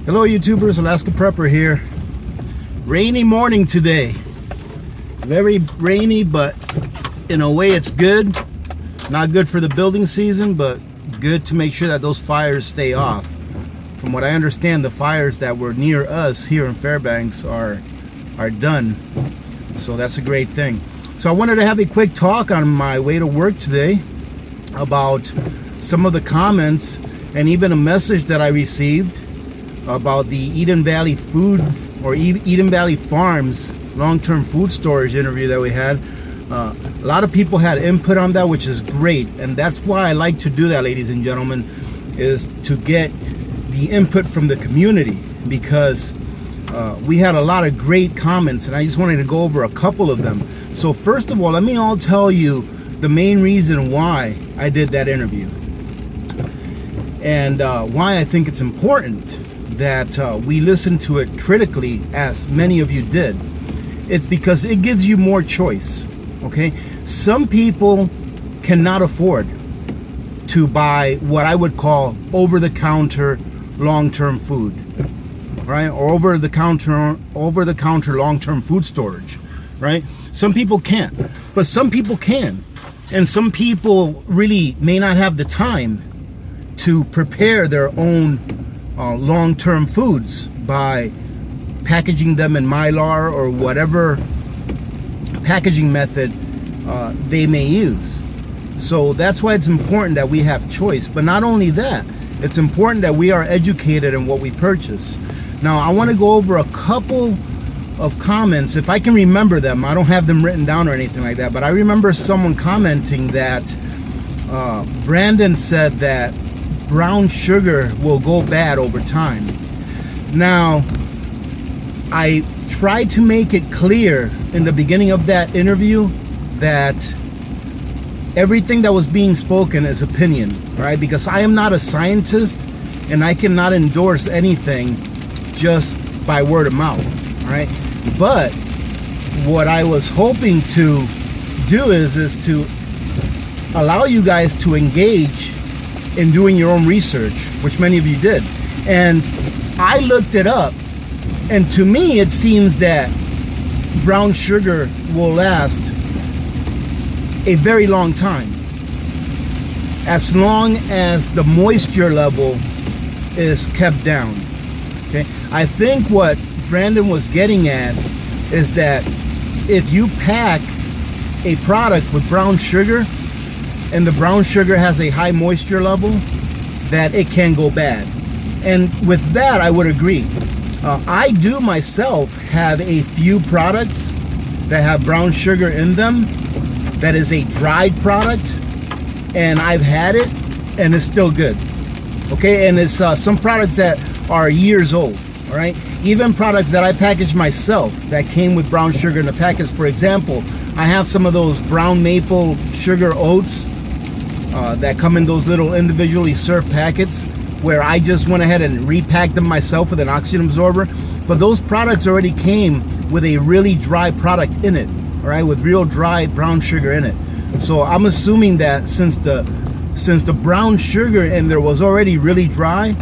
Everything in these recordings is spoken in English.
Hello YouTubers, Alaska Prepper here. Rainy morning today. Very rainy, but in a way it's good. Not good for the building season, but good to make sure that those fires stay off. From what I understand, the fires that were near us here in Fairbanks are done. So that's a great thing. So I wanted to have a quick talk on my way to work today about some of the comments and even a message that I received about the Eden Valley Food or Eden Valley Farms long-term food storage interview that we had. A lot of people had input on that, which is great, and that's why I like to do that, ladies and gentlemen, is to get the input from the community, because we had a lot of great comments, and I just wanted to go over a couple of them. So first of all, let me tell you the main reason why I did that interview and why I think it's important that we listen to it critically, as many of you did. It's because it gives you more choice. Okay, some people cannot afford to buy what I would call over-the-counter long-term food, right? Or over-the-counter long-term food storage, right? Some people can't, but some people can, and some people really may not have the time to prepare their own long-term foods by packaging them in Mylar or whatever packaging method they may use. So that's why it's important that we have choice. But not only that, it's important that we are educated in what we purchase. Now I want to go over a couple of comments, if I can remember them. I don't have them written down or anything like that, but I remember someone commenting that Brandon said that brown sugar will go bad over time. Now, I tried to make it clear in the beginning of that interview that everything that was being spoken is opinion, right? Because I am not a scientist and I cannot endorse anything just by word of mouth, right? But what I was hoping to do is to allow you guys to engage in doing your own research, which many of you did. And I looked it up, and to me it seems that brown sugar will last a very long time, as long as the moisture level is kept down. Okay, I think what Brandon was getting at is that if you pack a product with brown sugar and the brown sugar has a high moisture level, that it can go bad. And with that, I would agree. I do myself have a few products that have brown sugar in them that is a dried product, and I've had it and it's still good. Okay, and it's some products that are years old. All right, even products that I packaged myself that came with brown sugar in the package. For example, I have some of those brown maple sugar oats that come in those little individually served packets, where I just went ahead and repacked them myself with an oxygen absorber. But those products already came with a really dry product in it, all right, with real dry brown sugar in it. So I'm assuming that since the brown sugar in there was already really dry,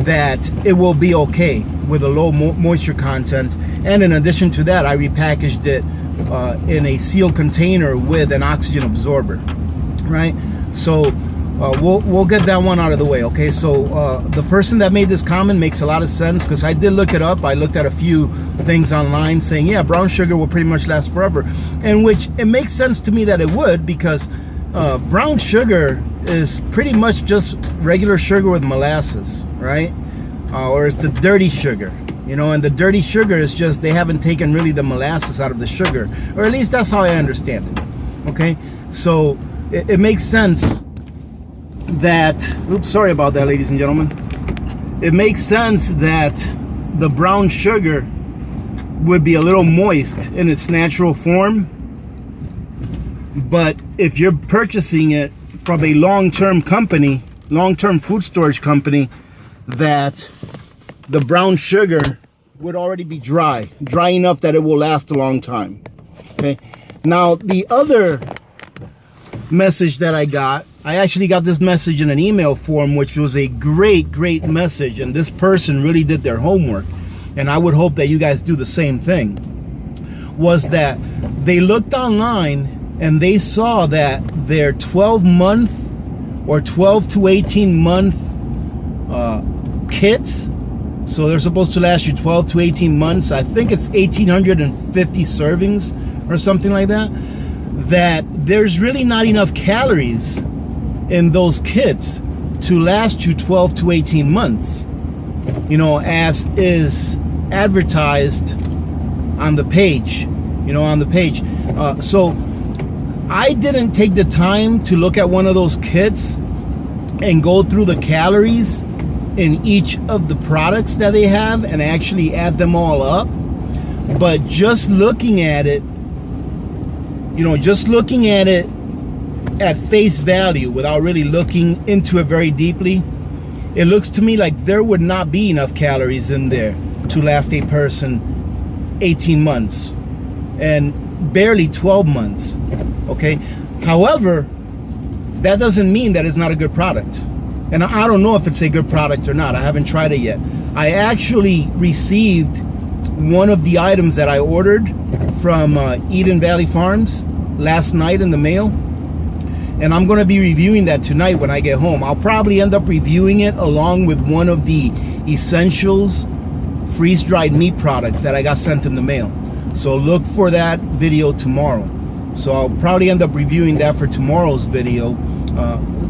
that it will be okay with a low moisture content. And in addition to that, I repackaged it in a sealed container with an oxygen absorber, right? So we'll get that one out of the way. Okay, so the person that made this comment makes a lot of sense, because I did look it up. I looked at a few things online saying, yeah, brown sugar will pretty much last forever, and which it makes sense to me that it would, because brown sugar is pretty much just regular sugar with molasses, right? Or it's the dirty sugar, you know, and the dirty sugar is just, they haven't taken really the molasses out of the sugar, or at least that's how I understand it. Okay, so it makes sense that, oops, sorry about that, ladies and gentlemen. It makes sense that the brown sugar would be a little moist in its natural form. But if you're purchasing it from a long-term company, long-term food storage company, that the brown sugar would already be dry enough that it will last a long time. Okay, now the other message that I got I actually got this message in an email form, which was a great message, and this person really did their homework, and I would hope that you guys do the same thing. Was that they looked online and they saw that their 12-month or 12 to 18-month kits, so they're supposed to last you 12 to 18 months. I think it's 1,850 servings or something like that. That there's really not enough calories in those kits to last you 12 to 18 months, you know, as is advertised on the page, so I didn't take the time to look at one of those kits and go through the calories in each of the products that they have and actually add them all up. But just looking at it, at face value without really looking into it very deeply, it looks to me like there would not be enough calories in there to last a person 18 months and barely 12 months. Okay, however, that doesn't mean that it's not a good product, and I don't know if it's a good product or not. I haven't tried it yet. I actually received one of the items that I ordered from Eden Valley Farms last night in the mail, and I'm going to be reviewing that tonight when I get home. I'll probably end up reviewing it along with one of the Essentials freeze-dried meat products that I got sent in the mail. So look for that video tomorrow. So I'll probably end up reviewing that for tomorrow's video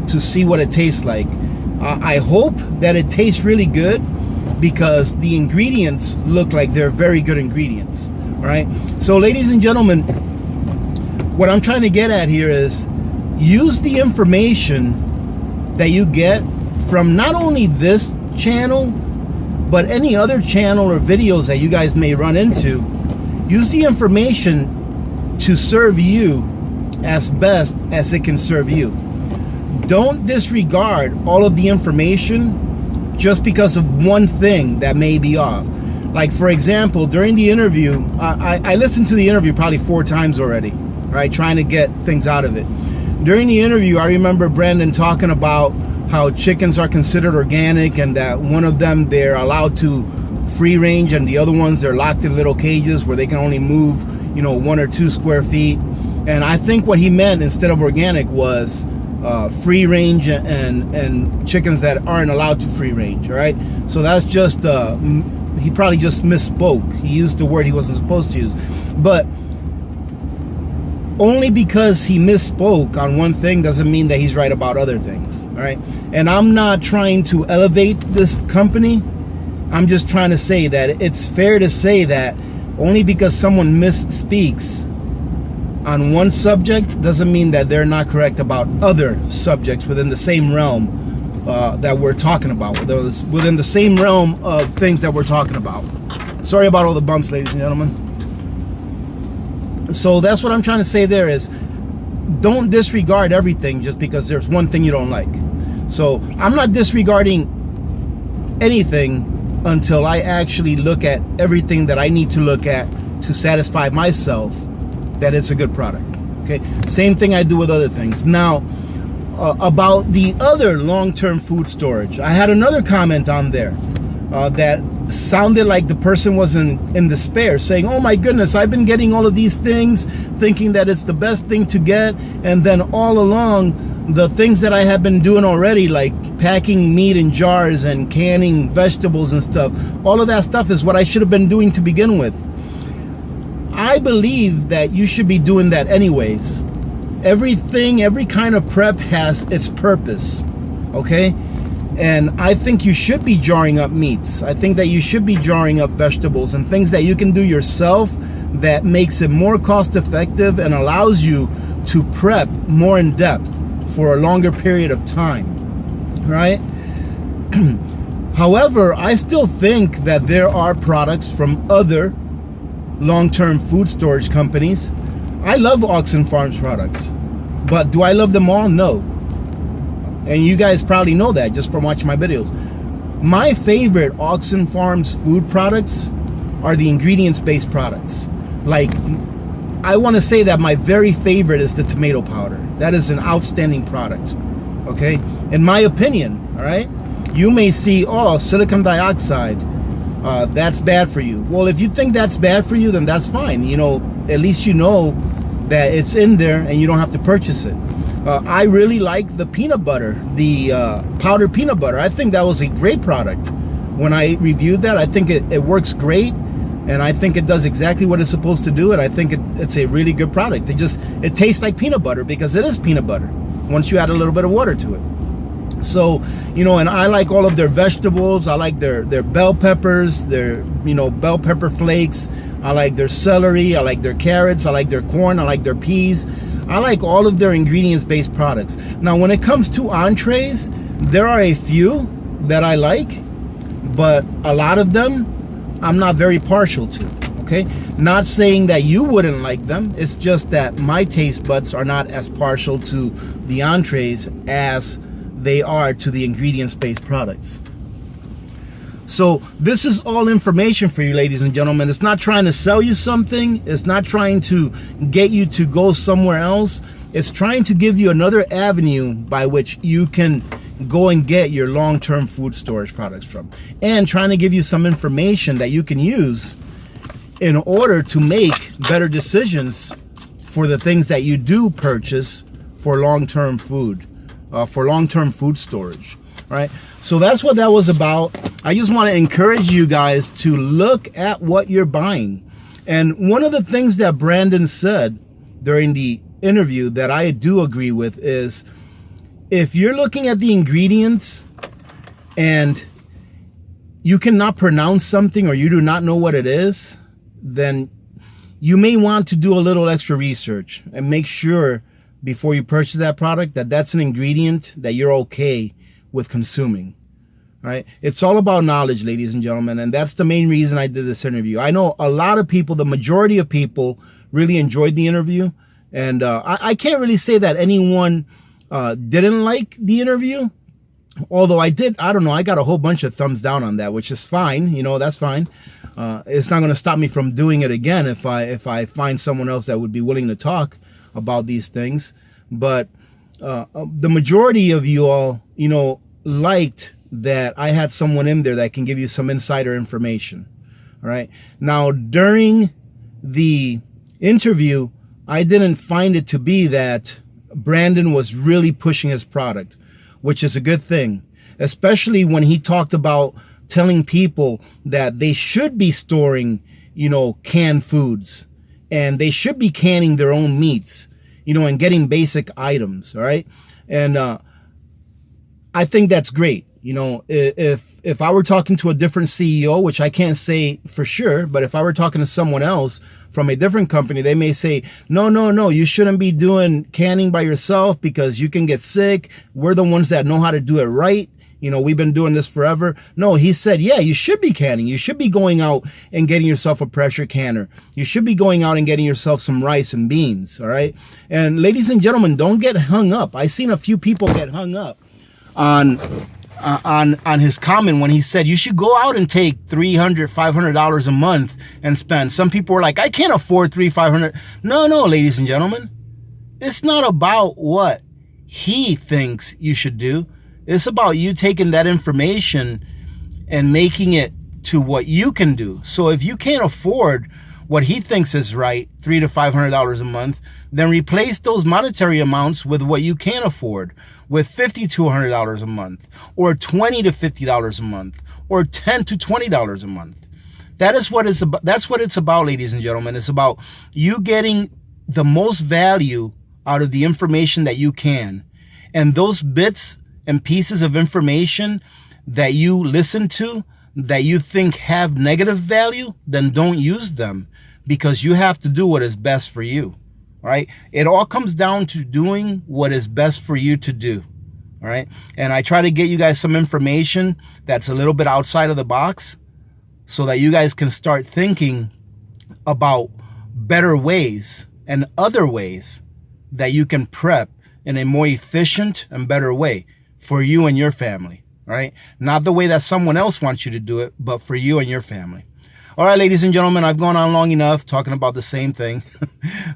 to see what it tastes like. I hope that it tastes really good, because the ingredients look like they're very good ingredients. All right. So ladies and gentlemen, what I'm trying to get at here is use the information that you get from not only this channel, but any other channel or videos that you guys may run into. Use the information to serve you as best as it can serve you. Don't disregard all of the information just because of one thing that may be off. Like, for example, during the interview, I listened to the interview probably 4 times already, right? Trying to get things out of it. During the interview, I remember Brandon talking about how chickens are considered organic, and that one of them they're allowed to free range, and the other ones they're locked in little cages where they can only move, 1 or 2 square feet. And I think what he meant instead of organic was free range and chickens that aren't allowed to free range. All right, so that's just he probably just misspoke. He used the word he wasn't supposed to use, but only because he misspoke on one thing doesn't mean that he's right about other things. All right, and I'm not trying to elevate this company. I'm just trying to say that it's fair to say that only because someone misspeaks on one subject doesn't mean that they're not correct about other subjects within the same realm that we're talking about, within the same realm of things that we're talking about. Sorry about all the bumps, ladies and gentlemen. So that's what I'm trying to say there is, don't disregard everything just because there's one thing you don't like. So I'm not disregarding anything until I actually look at everything that I need to look at to satisfy myself that it's a good product. Okay, same thing I do with other things. Now, about the other long-term food storage, I had another comment on there that sounded like the person was in despair, saying, oh my goodness, I've been getting all of these things thinking that it's the best thing to get, and then all along the things that I have been doing already, like packing meat in jars and canning vegetables and stuff, all of that stuff is what I should have been doing to begin with. I believe that you should be doing that anyways. Every kind of prep has its purpose, okay? And I think you should be jarring up meats. I think that you should be jarring up vegetables and things that you can do yourself that makes it more cost effective and allows you to prep more in depth for a longer period of time, right? However, I still think that there are products from other long-term food storage companies. I love Oxen Farms products, but do I love them all? No. And you guys probably know that just from watching my videos. My favorite Oxen Farms food products are the ingredients-based products. Like, I want to say that my very favorite is the tomato powder. That is an outstanding product. okay? In my opinion, all right? You may see, oh, silicon dioxide, that's bad for you. Well, if you think that's bad for you, then that's fine. You know, at least you know that it's in there and you don't have to purchase it. I really like the peanut butter, the powdered peanut butter. I think that was a great product. When I reviewed that, I think it works great, and I think it does exactly what it's supposed to do, and I think it's a really good product. It tastes like peanut butter because it is peanut butter once you add a little bit of water to it. So, you know, and I like all of their vegetables. I like their bell peppers, their, you know, bell pepper flakes. I like their celery. I like their carrots. I like their corn. I like their peas. I like all of their ingredients-based products. Now, when it comes to entrees, there are a few that I like, but a lot of them I'm not very partial to, okay? Not saying that you wouldn't like them. It's just that my taste buds are not as partial to the entrees as they are to the ingredients-based products. So this is all information for you, ladies and gentlemen. It's not trying to sell you something. It's not trying to get you to go somewhere else. It's trying to give you another avenue by which you can go and get your long-term food storage products from, and trying to give you some information that you can use in order to make better decisions for the things that you do purchase for long-term food, for long-term food storage. All right, so that's what that was about. I just want to encourage you guys to look at what you're buying. And one of the things that Brandon said during the interview that I do agree with is, if you're looking at the ingredients and you cannot pronounce something or you do not know what it is, then you may want to do a little extra research and make sure before you purchase that product that that's an ingredient that you're okay with consuming. All right, it's all about knowledge, ladies and gentlemen, and that's the main reason I did this interview. I know a lot of people, the majority of people, really enjoyed the interview, and I can't really say that anyone didn't like the interview, although I don't know, I got a whole bunch of thumbs down on that, which is fine. You know, that's fine. It's not going to stop me from doing it again if I find someone else that would be willing to talk about these things. But the majority of you all, you know, liked that I had someone in there that can give you some insider information. All right. Now, during the interview, I didn't find it to be that Brandon was really pushing his product, which is a good thing, especially when he talked about telling people that they should be storing, you know, canned foods, and they should be canning their own meats, you know, and getting basic items. All right. And I think that's great. You know, if I were talking to a different CEO, which I can't say for sure, but if I were talking to someone else from a different company, they may say, no, you shouldn't be doing canning by yourself because you can get sick. We're the ones that know how to do it right. You know, we've been doing this forever. No, he said, yeah, you should be canning. You should be going out and getting yourself a pressure canner. You should be going out and getting yourself some rice and beans. All right. And ladies and gentlemen, don't get hung up. I've seen a few people get hung up on his comment when he said you should go out and take $300, $500 a month and spend. Some people were like, I can't afford $300, $500. No, ladies and gentlemen, it's not about what he thinks you should do. It's about you taking that information and making it to what you can do. So if you can't afford what he thinks is right, $300 to $500 a month, then replace those monetary amounts with what you can afford, with $50 to $100 a month, or $20 to $50 a month, or $10 to $20 a month. That is what it's about. That's what it's about, ladies and gentlemen. It's about you getting the most value out of the information that you can. And those bits and pieces of information that you listen to that you think have negative value, then don't use them, because you have to do what is best for you. All right. It all comes down to doing what is best for you to do. All right. And I try to get you guys some information that's a little bit outside of the box so that you guys can start thinking about better ways and other ways that you can prep in a more efficient and better way for you and your family. All right. Not the way that someone else wants you to do it, but for you and your family. All right, ladies and gentlemen, I've gone on long enough talking about the same thing.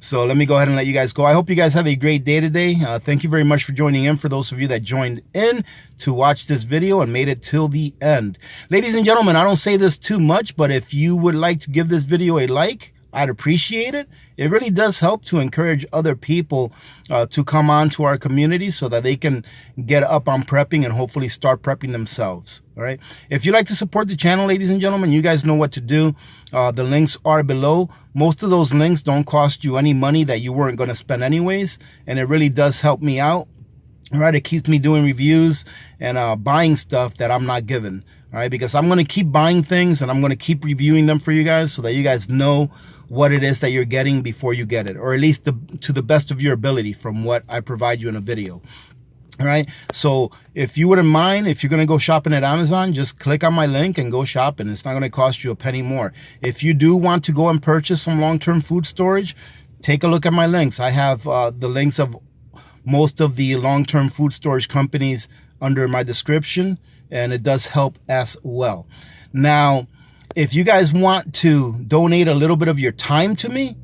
So let me go ahead and let you guys go. I hope you guys have a great day today. Thank you very much for joining in. For those of you that joined in to watch this video and made it till the end. Ladies and gentlemen, I don't say this too much, but if you would like to give this video a like, I'd appreciate it. It really does help to encourage other people to come on to our community so that they can get up on prepping and hopefully start prepping themselves. All right. If you'd like to support the channel, ladies and gentlemen, you guys know what to do. The links are below. Most of those links don't cost you any money that you weren't going to spend anyways. And it really does help me out. All right. It keeps me doing reviews and buying stuff that I'm not given. All right. Because I'm going to keep buying things and I'm going to keep reviewing them for you guys so that you guys know what it is that you're getting before you get it, or at least to the best of your ability from what I provide you in a video. All right. So if you wouldn't mind, if you're going to go shopping at Amazon, just click on my link and go shopping. It's not going to cost you a penny more. If you do want to go and purchase some long-term food storage, take a look at my links. I have the links of most of the long-term food storage companies under my description, and it does help as well. Now, if you guys want to donate a little bit of your time to me,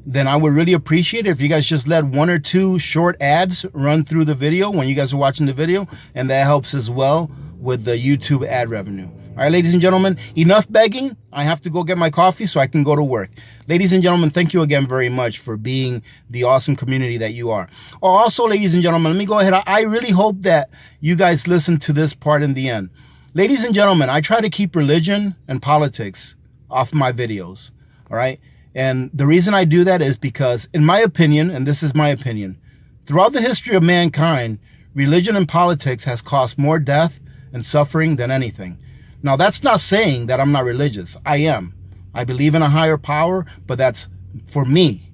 then I would really appreciate it if you guys just let 1 or 2 short ads run through the video when you guys are watching the video, and that helps as well with the YouTube ad revenue. All right, ladies and gentlemen, enough begging. I have to go get my coffee so I can go to work. Ladies and gentlemen, thank you again very much for being the awesome community that you are. Oh, also, ladies and gentlemen, let me go ahead. I really hope that you guys listen to this part in the end. Ladies and gentlemen, I try to keep religion and politics off my videos, all right? And the reason I do that is because, in my opinion, and this is my opinion, throughout the history of mankind, religion and politics has caused more death and suffering than anything. Now, that's not saying that I'm not religious. I am. I believe in a higher power, but that's for me,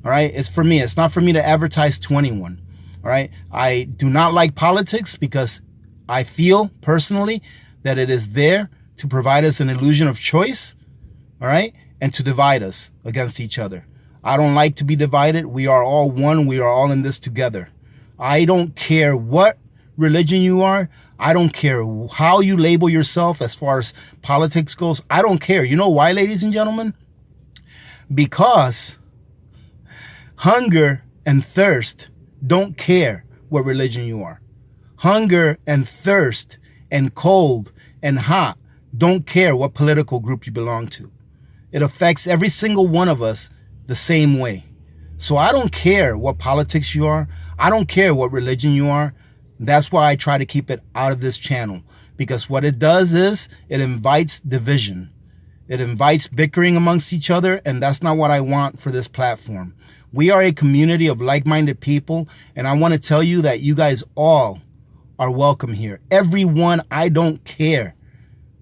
all right? It's for me. It's not for me to advertise to anyone, all right? I do not like politics because I feel personally that it is there to provide us an illusion of choice, all right, and to divide us against each other. I don't like to be divided. We are all one. We are all in this together. I don't care what religion you are. I don't care how you label yourself as far as politics goes. I don't care. You know why, ladies and gentlemen? Because hunger and thirst don't care what religion you are. Hunger and thirst and cold and hot don't care what political group you belong to. It affects every single one of us the same way. So I don't care what politics you are. I don't care what religion you are. That's why I try to keep it out of this channel, because what it does is it invites division. It invites bickering amongst each other, and that's not what I want for this platform. We are a community of like-minded people, and I want to tell you that you guys all are welcome here. Everyone, I don't care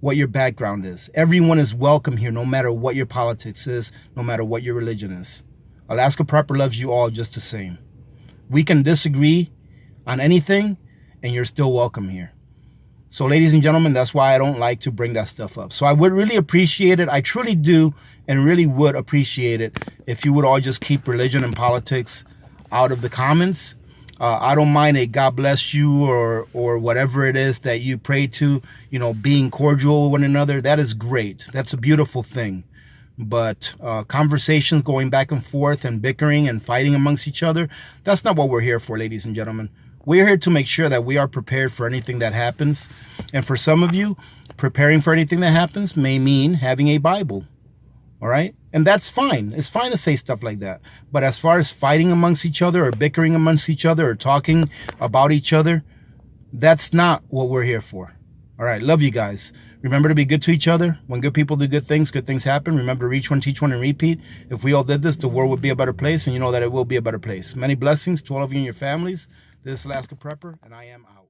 what your background is. Everyone is welcome here, no matter what your politics is, no matter what your religion is. Alaska Prepper loves you all just the same. We can disagree on anything, and you're still welcome here. So, ladies and gentlemen, that's why I don't like to bring that stuff up. So I would really appreciate it. I truly do, and really would appreciate it if you would all just keep religion and politics out of the comments. I don't mind a God bless you or whatever it is that you pray to, you know, being cordial with one another. That is great. That's a beautiful thing. But conversations going back and forth and bickering and fighting amongst each other, that's not what we're here for, ladies and gentlemen. We're here to make sure that we are prepared for anything that happens. And for some of you, preparing for anything that happens may mean having a Bible. All right? And that's fine. It's fine to say stuff like that. But as far as fighting amongst each other or bickering amongst each other or talking about each other, that's not what we're here for. All right. Love you guys. Remember to be good to each other. When good people do good things happen. Remember to reach one, teach one, and repeat. If we all did this, the world would be a better place, and you know that it will be a better place. Many blessings to all of you and your families. This is Alaska Prepper, and I am out.